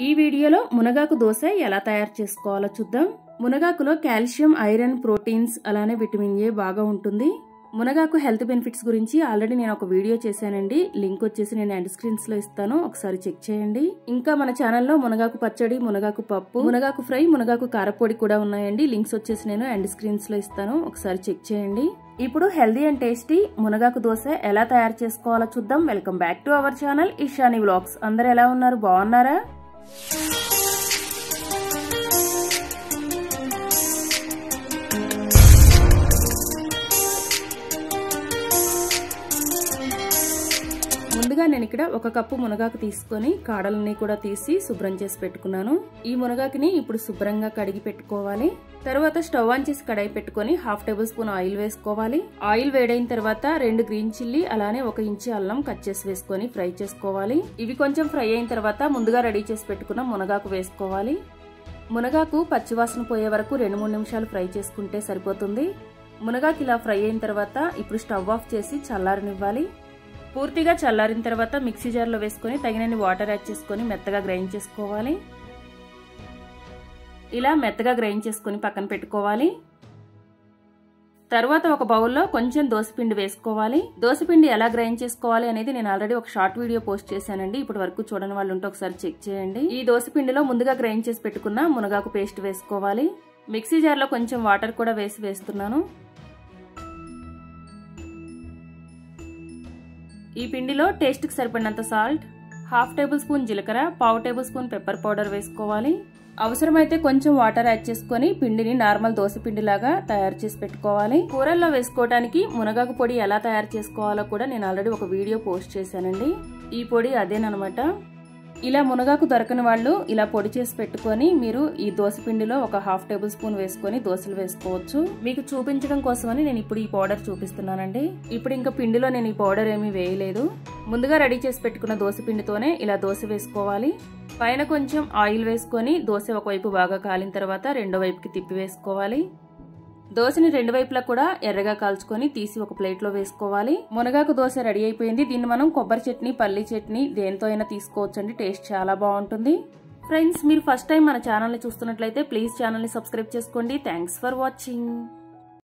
ఈ వీడియోలో మునగాకు దోశ ఎలా తయారు చేసుకోవాలో చూద్దాం. మునగాకులో కాల్షియం, ఐరన్, ప్రోటీన్స్ అలానే విటమిన్ ఏ బాగా ఉంటుంది. మునగాకు హెల్త్ బెనిఫిట్స్ గురించి ఆల్రెడీ నేను ఒక వీడియో చేశానండి. లింక్ వచ్చేసి నేను ఎండ్ స్క్రీన్స్ లో ఇస్తాను, ఒకసారి చెక్ చేయండి. ఇంకా మన ఛానల్లో మునగాకు పచ్చడి, మునగాకు పప్పు, మునగాకు ఫ్రై, మునగాకు కారపొడి కూడా ఉన్నాయండి. లింక్స్ వచ్చేసి నేను ఎండ్ స్క్రీన్స్ లో ఇస్తాను, ఒకసారి చెక్ చేయండి. ఇప్పుడు హెల్దీ అండ్ టేస్టీ మునగాకు దోశ ఎలా తయారు చేసుకోవాలో చూద్దాం. Welcome back to our channel Ishani vlogs. అందరు ఎలా ఉన్నారు, బాగున్నారా? ముందుగా నేను ఇక్కడ 1 కప్పు మునగాకు తీసుకొని కాడలని కూడా తీసి శుభ్రం చేసి పెట్టుకున్నాను. ఈ మునగాకుని ఇప్పుడు శుభ్రంగా కడిగి పెట్టుకోవాలి. తర్వాత స్టవ్ ఆన్ చేసి కడాయి పెట్టుకొని 1/2 టేబుల్ స్పూన్ ఆయిల్ వేసుకోవాలి. ఆయిల్ వేడైన తర్వాత 2 గ్రీన్ చిల్లీ అలానే 1 ఇంచు అల్లం కట్ చేసి వేసుకొని ఫ్రై చేసుకోవాలి. ఇవి కొంచెం ఫ్రై అయిన తర్వాత ముందుగా రెడీ చేసి పెట్టుకున్న మునగాకు వేసుకోవాలి. మునగాకు పచ్చివాసన పోయే వరకు 2-3 నిమిషాలు ఫ్రై చేసుకుంటే సరిపోతుంది. మునగాకు ఇలా ఫ్రై అయిన తర్వాత ఇప్పుడు స్టవ్ ఆఫ్ చేసి చల్లారనివ్వాలి. పూర్తిగా చల్లారిన తర్వాత మిక్సీ జార్లో వేసుకొని తగినన్ని వాటర్ యాడ్ చేసుకొని మెత్తగా గ్రైండ్ చేసుకోవాలి. ఇలా మెత్తగా గ్రైండ్ చేసుకొని పక్కన పెట్టుకోవాలి. తర్వాత ఒక బౌల్లో కొంచెం దోసపిండి వేసుకోవాలి. దోసపిండి ఎలా గ్రైండ్ చేసుకోవాలి అనేది నేను ఆల్రెడీ ఒక షార్ట్ వీడియో పోస్ట్ చేశానండి. ఇప్పటి వరకు చూడని వాళ్ళు ఉంటే ఒకసారి చెక్ చేయండి. ఈ దోసపిండిలో ముందుగా గ్రైండ్ చేసి పెట్టుకున్న మునగాకు పేస్ట్ వేసుకోవాలి. మిక్సీ జార్లో కొంచెం వాటర్ కూడా వేస్తున్నాను. ఈ పిండిలో టేస్ట్ కి సరిపడినంత సాల్ట్, 1/2 టేబుల్ స్పూన్ జీలకర్ర, 1/4 టేబుల్ స్పూన్ పెప్పర్ పౌడర్ వేసుకోవాలి. అవసరమైతే కొంచెం వాటర్ యాడ్ చేసుకొని పిండిని నార్మల్ దోశ పిండిలాగా తయారు చేసి పెట్టుకోవాలి. కూరల్లో వేసుకోవడానికి మునగాకు పొడి ఎలా తయారు చేసుకోవాలో కూడా నేను ఆల్రెడీ ఒక వీడియో పోస్ట్ చేశానండి. ఈ పొడి అదేనమాట. ఇలా మునగాకు దొరకని వాళ్ళు ఇలా పొడి చేసి పెట్టుకొని మీరు ఈ దోశ పిండిలో 1/2 టేబుల్ స్పూన్ వేసుకొని దోశలు వేసుకోవచ్చు. మీకు చూపించడం కోసమని నేను ఇప్పుడు ఈ పౌడర్ చూపిస్తున్నానండి. ఇప్పుడు ఇంకా పిండిలో నేను ఈ పౌడర్ ఏమీ వేయలేదు. ముందుగా రెడీ చేసి పెట్టుకున్న దోశ పిండితోనే ఇలా దోశ వేసుకోవాలి. పైన కొంచెం ఆయిల్ వేసుకొని దోశ ఒకవైపు బాగా కాలిన తర్వాత రెండో వైపుకి తిప్పి వేసుకోవాలి. దోశని 2 వైపులా కూడా ఎర్రగా కాల్చుకొని తీసి ఒక ప్లేట్ లో వేసుకోవాలి. మునగాకు దోశ రెడీ అయిపోయింది. దీన్ని మనం కొబ్బరి చట్నీ, పల్లి చట్నీ దేంతో అయినా తీసుకోవచ్చండి. టేస్ట్ చాలా బాగుంటుంది. ఫ్రెండ్స్, మీరు ఫస్ట్ టైం మన ఛానల్ ని చూస్తున్నట్లయితే ప్లీజ్ ఛానల్ ని సబ్స్క్రైబ్ చేసుకోండి. Thanks for watching.